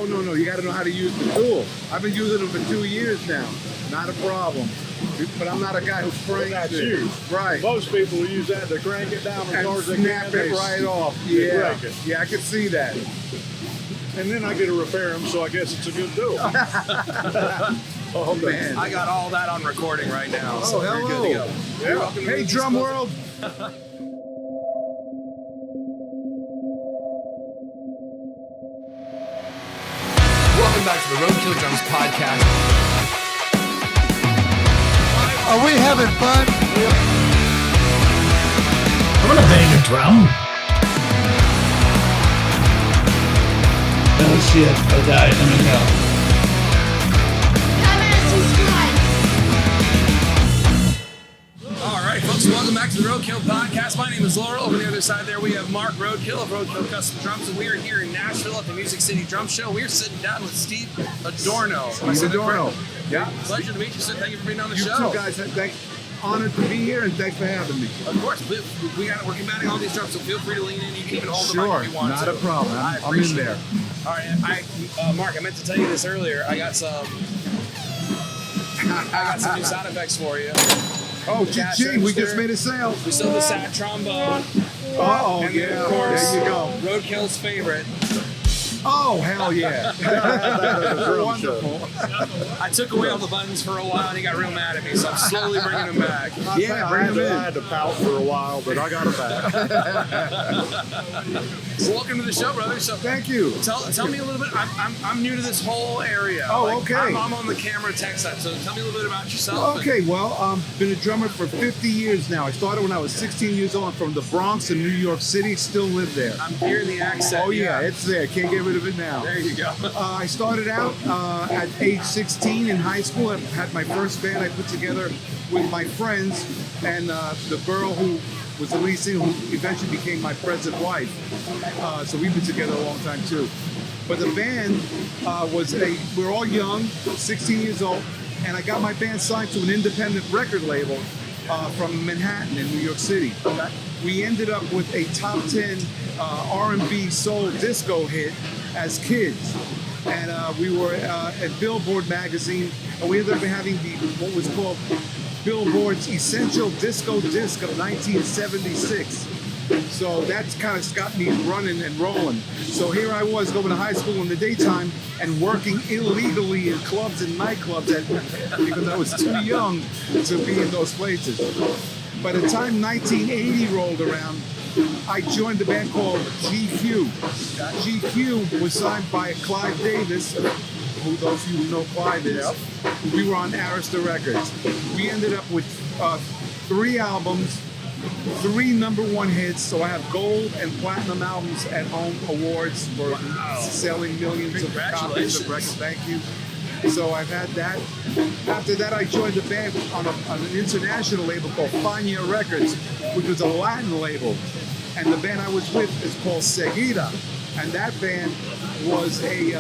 Oh, no. You got to know how to use the tool. I've been using them for 2 years now. Not a problem. But I'm not a guy who cranks that's it. you. Right. Most people use that to crank it down as hard as they snap can. it right off. Yeah. Yeah, I can see that. And then I get to repair them, so I guess it's a good deal. Oh, man. I got all that on recording right now, so hello. you're good to go. Yeah. You're welcome to Hey, Rookies Drum Club. World. Welcome back to the Roadkill Drums podcast. Are we having fun? I'm gonna bang a drum. Oh shit, I died. Let me go. All right, folks, welcome back to the Roadkill podcast. My name is Laurel. Over the other side there, we have Mark Roadkill of Roadkill Custom Drums, and we are here in Nashville at the Music City Drum Show. We are sitting down with Steve Adorno. Adorno. Yeah. Pleasure to meet you, sir. Thank you for being on the You show. two guys, honored to be here, and thanks for having me. Of course, we're combating all these drums, so feel free to lean in. You can even hold the Sure, mic if you want not to. a problem. I I'm in appreciate there. it. All right, Mark, I meant to tell you this earlier. I got some new sound effects for you. Oh, Cash ching, we just register. made a sale. We still have the sad trombone. Oh, And then, yeah. of course, There you go. Roadkill's favorite. Oh, hell yeah. Wonderful. I took away all the buttons for a while, and he got real mad at me, so I'm slowly bringing them back. Yeah, I bring had, them in. I had to pout for a while, but I got it back. So welcome to the show, brother. So Thank you. tell me a little bit. I'm new to this whole area. Oh, okay. I'm on the camera tech side, so tell me a little bit about yourself. Okay, well, been a drummer for 50 years now. I started when I was 16 years old. I'm from the Bronx in New York City. Still live there. I'm hearing the accent. Oh, yeah, it's there. Can't get rid of it now. There you go. I started out at age 16 in high school. I had my first band I put together with my friends and the girl who was the lead singer who eventually became my present wife. So we've been together a long time too. But the band we were all young, 16 years old, and I got my band signed to an independent record label from Manhattan in New York City. Okay. We ended up with a top 10 R&B soul disco hit as kids. And we were at Billboard magazine, and we ended up having what was called Billboard's Essential Disco Disc of 1976. So that's kind of got me running and rolling. So here I was going to high school in the daytime and working illegally in clubs and nightclubs because I was too young to be in those places. By the time 1980 rolled around, I joined a band called GQ. GQ was signed by Clive Davis, who those of you who know Clive is. Yep. We were on Arista Records. We ended up with 3 albums, 3 #1 hits. So I have gold and platinum albums at home, awards for selling millions of copies of records. Thank you. So I've had that. After that, I joined a band on an international label called Fania Records, which was a Latin label. And the band I was with is called Seguida. And that band was a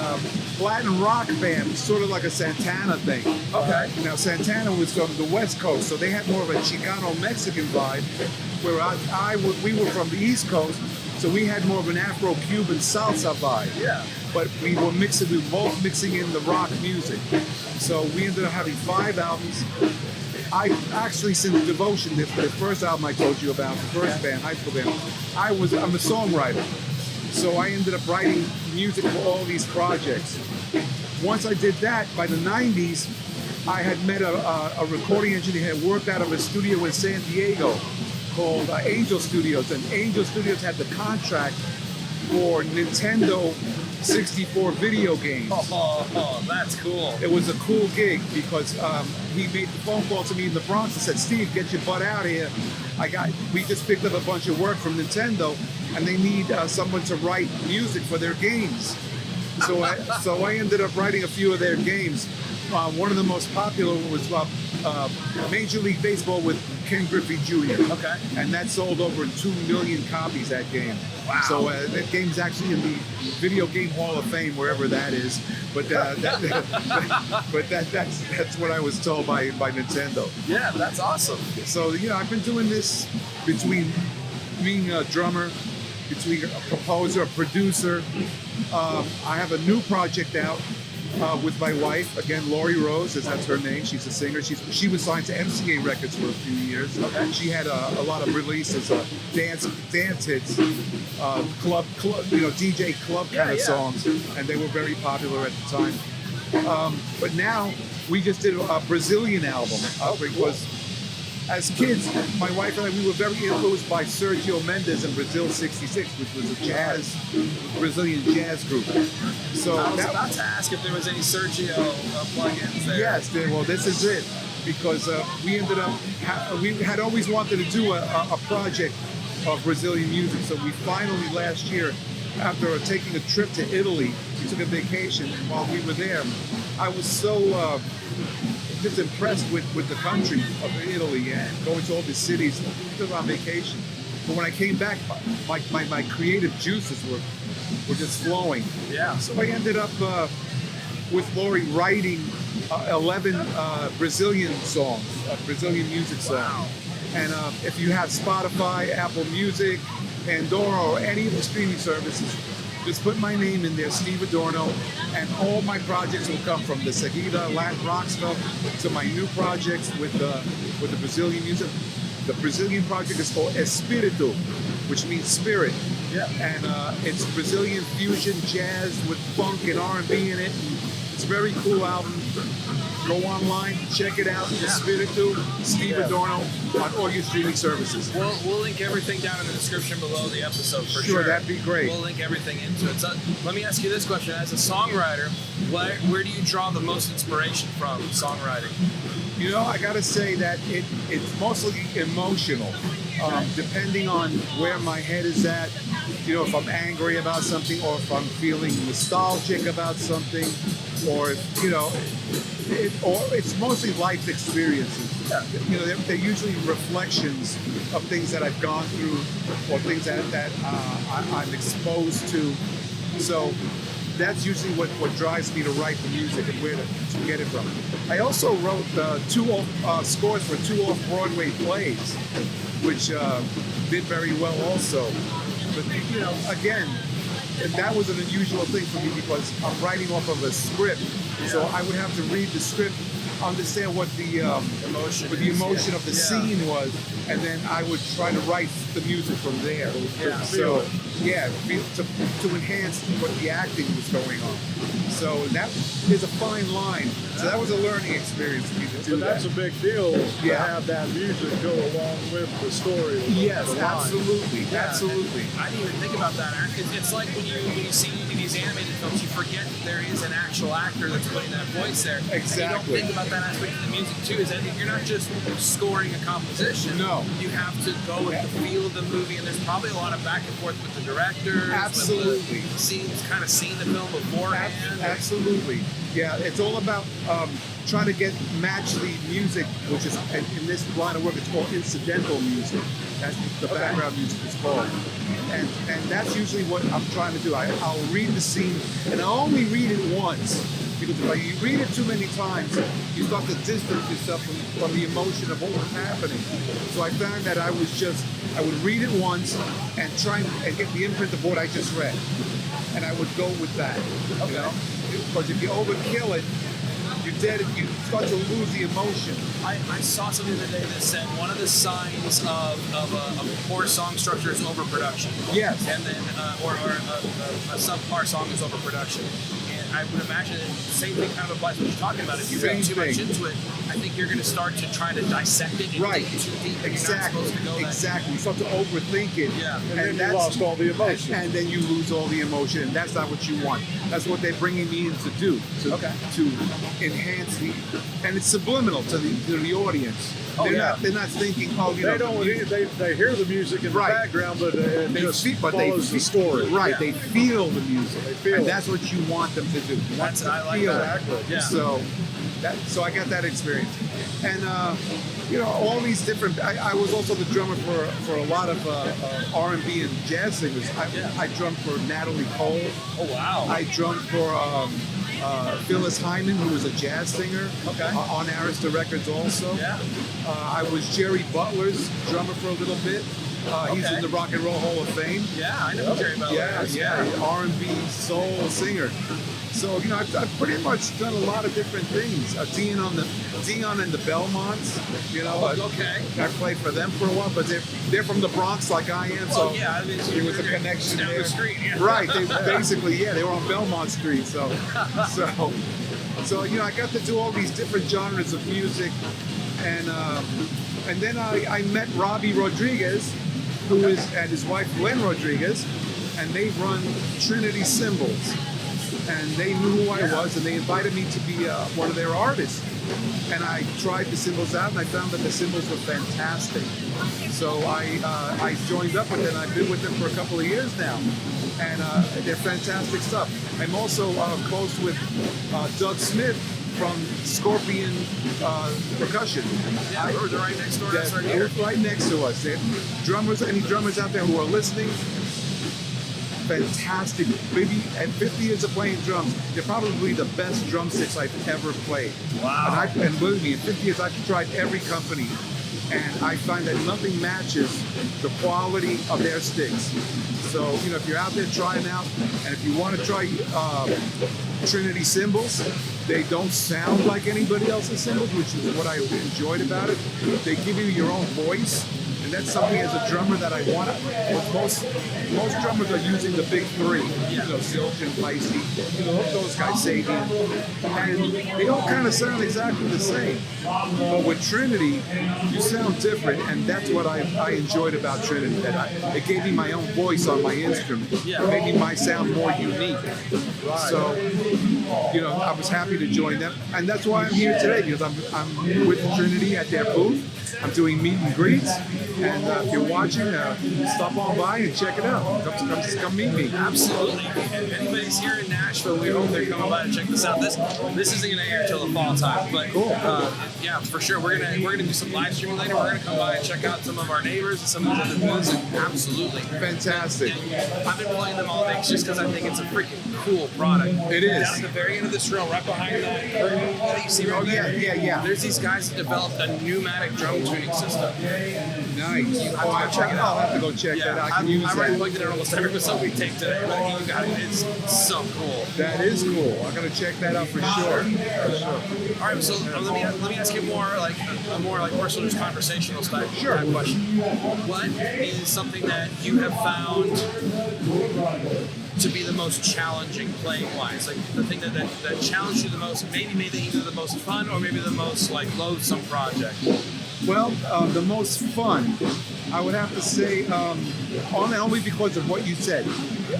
Latin rock band, sort of like a Santana thing. Okay. Now, Santana was from the West Coast, so they had more of a Chicano-Mexican vibe, where we were from the East Coast, so we had more of an Afro-Cuban salsa vibe. Yeah. But we were both mixing in the rock music. So we ended up having 5 albums. I actually, since Devotion, the first album I told you about, the first band, high school band, I'm a songwriter. So I ended up writing music for all these projects. Once I did that, by the 90s, I had met a recording engineer who had worked out of a studio in San Diego called Angel Studios. And Angel Studios had the contract for Nintendo 64 video games. Oh, that's cool. It was a cool gig because he made the phone call to me in the Bronx and said, "Steve, get your butt out here. We just picked up a bunch of work from Nintendo, and they need someone to write music for their games." So I ended up writing a few of their games. One of the most popular was Major League Baseball with Ken Griffey Jr. Okay. And that sold over 2 million copies, that game. Wow. So that game's actually in the Video Game Hall of Fame, wherever that is. But that's what I was told by Nintendo. Yeah, that's awesome. So, I've been doing this between being a drummer, between a composer, a producer. I have a new project out with my wife, again, Lori Rose, as that's her name. She's a singer. She was signed to MCA Records for a few years. Okay. She had a lot of releases, dance hits, club, DJ club kind of songs, and they were very popular at the time. But now we just did a Brazilian album because as kids, my wife and I, we were very influenced by Sergio Mendes and Brazil 66, which was a Brazilian jazz group. So I was about to ask if there was any Sergio plugins there. Yes, well, this is it, because we ended up, we had always wanted to do a project of Brazilian music. So we finally, last year, after taking a trip to Italy, we took a vacation, and while we were there, I was so just impressed with the country of Italy and going to all the cities just on vacation. But when I came back, my creative juices were just flowing. Yeah. So I ended up with Lori writing 11 Brazilian songs, Brazilian music songs. Wow. And if you have Spotify, Apple Music, Pandora, or any of the streaming services, just put my name in there, Steve Adorno, and all my projects will come from the Seguida Latin rock stuff to my new projects with the Brazilian music. The Brazilian project is called Espírito, which means spirit. Yeah. And it's Brazilian fusion jazz with funk and R&B in it. It's a very cool album. Go online, check it out. Espírito, Steve Adorno, on all your streaming services. We'll link everything down in the description below the episode for sure. Sure, that'd be great. We'll link everything into it. So let me ask you this question. As a songwriter, where do you draw the most inspiration from songwriting? You know, I gotta say that it's mostly emotional. Depending on where my head is at, you know, if I'm angry about something, or if I'm feeling nostalgic about something, or if, you know, or it's mostly life experiences. You know, they're usually reflections of things that I've gone through, or things that I'm exposed to. So that's usually what drives me to write the music and where to get it from. I also wrote scores for 2 off-Broadway plays, which did very well also. But, you know, again, that was an unusual thing for me because I'm writing off of a script. So I would have to read the script, understand what the emotion of the scene was, and then I would try to write the music from there. So, to enhance what the acting was going on. So that is a fine line. So that was a learning experience for me to do that. That's a big deal to have that music go along with the story. Yes, the line. absolutely, Yeah, absolutely. I didn't even think about that. It's like when you see these animated films, you forget that there is an actual actor that's putting that voice there. Exactly. And you don't think about that aspect of the music too. Is that you're not just scoring a composition. No. You have to go with the feel of the movie, and there's probably a lot of back and forth with the directors. Absolutely. With the scenes, kind of seeing the film beforehand. Absolutely. Yeah, it's all about trying to match the music, which is, in this line of work, it's called incidental music. That's the background music is called. And that's usually what I'm trying to do. I'll read the scene, and I'll only read it once. Because if you read it too many times, you start to distance yourself from the emotion of what was happening. So I found that I would read it once and try and get the imprint of what I just read. And I would go with that, you know? Because if you overkill it, you start to lose the emotion. I saw something the other day that said one of the signs of a poor song structure is overproduction. Yes. And then, or a subpar song is overproduction. And I would imagine the same thing kind of applies to what you're talking about. If you read too much into it, I think you're going to start to try to dissect it and dig too deep. Exactly. You're not supposed to go Exactly. You start to overthink it. Yeah. And then you lost all the emotion. And then you lose all the emotion, and that's not what you want. That's what they're bringing me in to do. To enhance and it's subliminal to the audience. They're not thinking, they hear the music in the background, but it just follows the story. Right, they feel the music. They feel and it. that's what you want them to do. You want them to feel it. Yeah. So I got that experience. And all these different. I was also the drummer for a lot of R&B and jazz singers. I drummed for Natalie Cole. Oh wow! I drummed for Phyllis Hyman, who was a jazz singer on Arista Records also. Yeah. I was Jerry Butler's drummer for a little bit. He's in the Rock and Roll Hall of Fame. Yeah, I know Jerry Butler. Yeah, R&B soul singer. So I've pretty much done a lot of different things. Dion and the Belmonts. Okay. I played for them for a while, but they're from the Bronx like I am. So I mean, there was a connection down there. the street. Yeah. Right. They they were on Belmont Street. So I got to do all these different genres of music, and then I met Robbie Rodriguez, and his wife Gwen Rodriguez, and they run Trinity Cymbals, and they knew who I was, and they invited me to be one of their artists. And I tried the cymbals out, and I found that the cymbals were fantastic. So I joined up with them. I've been with them for a couple of years now, and they're fantastic stuff. I'm also close with Doug Smith from Scorpion Percussion. Yeah, they're right next door to us right here. Right next to us. Any drummers out there who are listening, fantastic. Maybe at 50 years of playing drums, they're probably the best drumsticks I've ever played. Wow. And believe me, in 50 years, I've tried every company, and I find that nothing matches the quality of their sticks. So, if you're out there trying out, and if you want to try Trinity cymbals, they don't sound like anybody else's cymbals, which is what I enjoyed about it. They give you your own voice. And that's something as a drummer that I want. Most drummers are using the big three, Zilch and Feisty, those guys, Sabian, and they all kind of sound exactly the same. But with Trinity, you sound different, and that's what I enjoyed about Trinity. That it gave me my own voice on my instrument. It made my sound more unique. So, I was happy to join them, and that's why I'm here today, because I'm with Trinity at their booth. I'm doing meet and greets, and if you're watching, stop on by and check it out. Come meet me. Absolutely. If anybody's here in Nashville, we hope they're coming by to check this out. This isn't going to air till the fall time, but cool. Yeah, for sure. We're gonna do some live streaming later. We're gonna come by and check out some of our neighbors and some of the other music. Absolutely. Fantastic. And I've been playing them all day just because I think it's a freaking cool product. It is. Down at the very end of this room, right behind that curtain that you see right there. Yeah. There's these guys that developed a pneumatic drum tuning system. Nice. I'll have to go check that out. I can use I've already that. plugged it in almost every episode we take today, but you got it. It's so cool. That is cool. I'm gonna check that out for sure. All right, so let me ask you more like a more like personal, just conversational type question. What is something that you have found to be the most challenging playing wise? Like the thing that challenged you the most, maybe made it either the most fun or maybe the most like loathsome project? Well, the most fun, I would have to say, only because of what you said.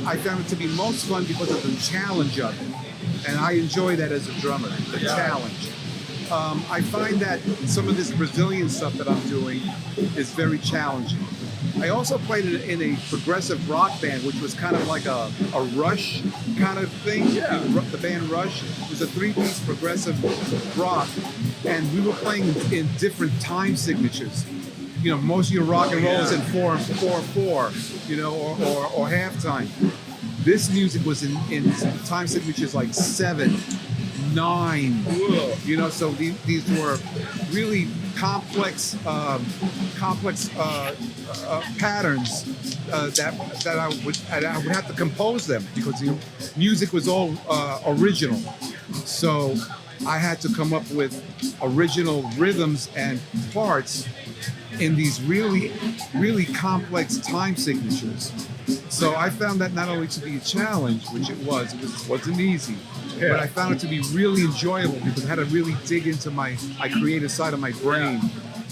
I found it to be most fun because of the challenge of it. And I enjoy that as a drummer, the challenge. I find that some of this Brazilian stuff that I'm doing is very challenging. I also played in a progressive rock band, which was kind of like a Rush kind of thing. Yeah. The band Rush was a three-piece progressive rock, and we were playing in different time signatures. Most of your rock and roll is in 4/4, or halftime. This music was in time signatures like 7/9. So these were really complex patterns that I would have to compose them because the music was all original. So I had to come up with original rhythms and parts in these really, really complex time signatures. So I found that not only to be a challenge, which it wasn't easy, but I found it to be really enjoyable because I had to really dig into my creative side of my brain.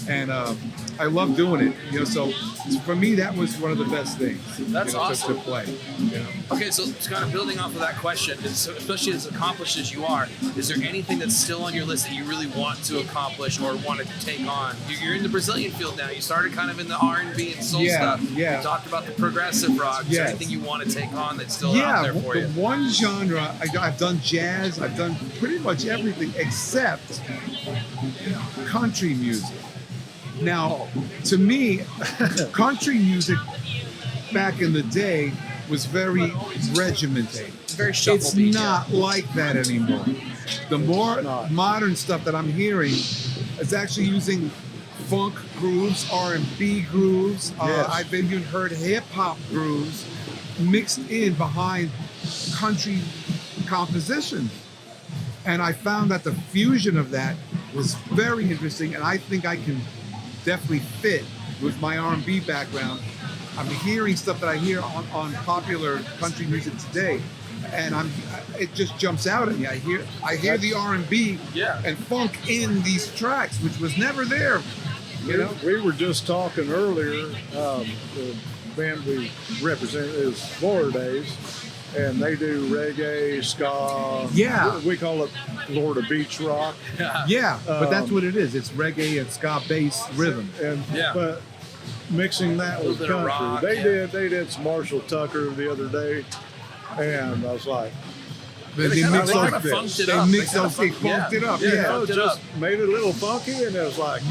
And I love doing it, So for me, that was one of the best things. That's awesome. To play. Okay, so it's kind of building off of that question, especially as accomplished as you are, is there anything that's still on your list that you really want to accomplish or want to take on? You're in the Brazilian field now. You started kind of in the R&B and soul stuff. Yeah. You talked about the progressive rock. Is there anything you want to take on that's still out there for you? The one genre, I've done jazz, I've done pretty much everything except country music. Now, to me, country music back in the day was very regimented. Very shuffle It's beat, not like that anymore. The more modern stuff that I'm hearing is actually using funk grooves, R&B grooves. Yes. I've even heard hip hop grooves mixed in behind country compositions. And I found that the fusion of that was very interesting, and I think I can definitely fit with my R&B background. I'm hearing stuff that I hear on popular country music today, and it just jumps out at me. I hear the R&B and funk in these tracks, which was never there. You know, we were just talking earlier. The band we represent is Florida Days, and they do reggae, ska. Yeah. We call it Florida beach rock. Yeah, but that's what it is. It's reggae and ska based rhythm. And but mixing that with bit of country, rock, they did some Marshall Tucker the other day, and I was like, They mixed it up. Yeah. Just made it a little funky, and it was like,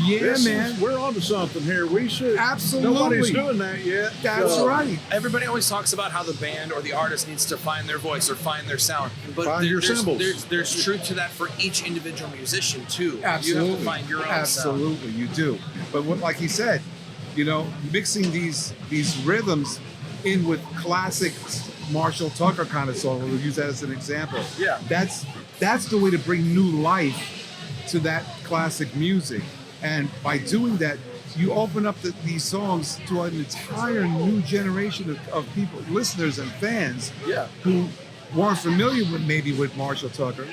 we're onto something here. We should. Absolutely. Nobody's doing that yet. That's right. Everybody always talks about how the band or the artist needs to find their voice or find their sound. But Find your symbols. There's truth to that for each individual musician too. Absolutely. You have to find your own sound. Absolutely, you do. But like he said, you know, mixing these rhythms in with classic Marshall Tucker kind of song, we'll use that as an example. Yeah. That's the way to bring new life to that classic music. And by doing that, you open up these songs to an entire new generation of people, listeners and fans who weren't familiar with Marshall Tucker,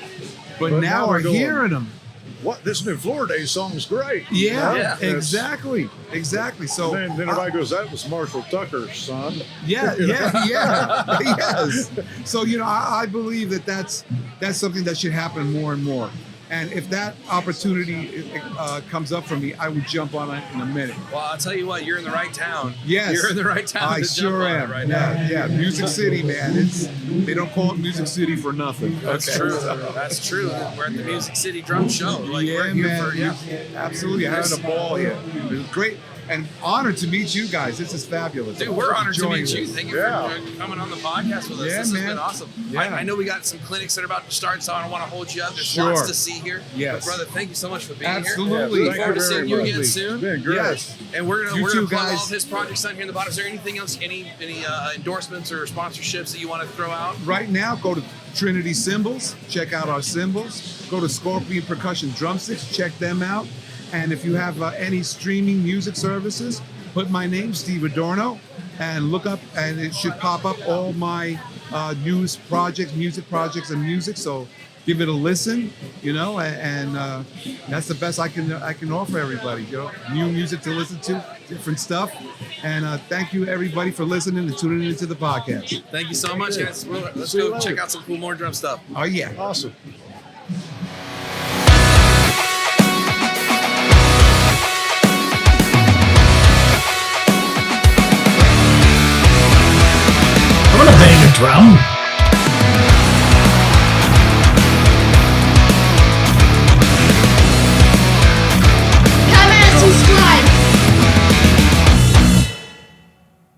but now are hearing them. What, this new Florida Days song is great. Yeah, exactly. So then everybody goes, that was Marshall Tucker's son. yes. So I believe that's something that should happen more and more. And if that opportunity comes up for me, I would jump on it in a minute. Well, I'll tell you what, you're in the right town. Yes, you're in the right town. I sure am. Right now. Yeah, Music City, man. They don't call it Music City for nothing. That's true. That's true. We're at the Music City Drum Show. We're here man. Absolutely. I had a ball here. It was great. And honored to meet you guys. This is fabulous. Dude, we're honored to meet you. Thank you for coming on the podcast with us. Yeah, this man. has been awesome. Yeah. I know we got some clinics that are about to start, so I don't want to hold you up. There's lots to see here. Yes. But brother, thank you so much for being Absolutely. here. Look forward to seeing you again soon. It's been great. Yes. And we're gonna too, plug all guys. of his projects on here in the bottom. Is there anything else, any endorsements or sponsorships that you want to throw out? Right now, go to Trinity Cymbals. Check out our cymbals. Go to Scorpion Percussion Drumsticks. Check them out. And if you have any streaming music services, put my name, Steve Adorno, and look up, and it should pop up all my music projects, and music. So give it a listen, and that's the best I can offer everybody. New music to listen to, different stuff, and thank you everybody for listening and tuning into the podcast. Thank you so much, guys. Let's go check out some cool more drum stuff. Oh yeah, Awesome. I want to bang a drum.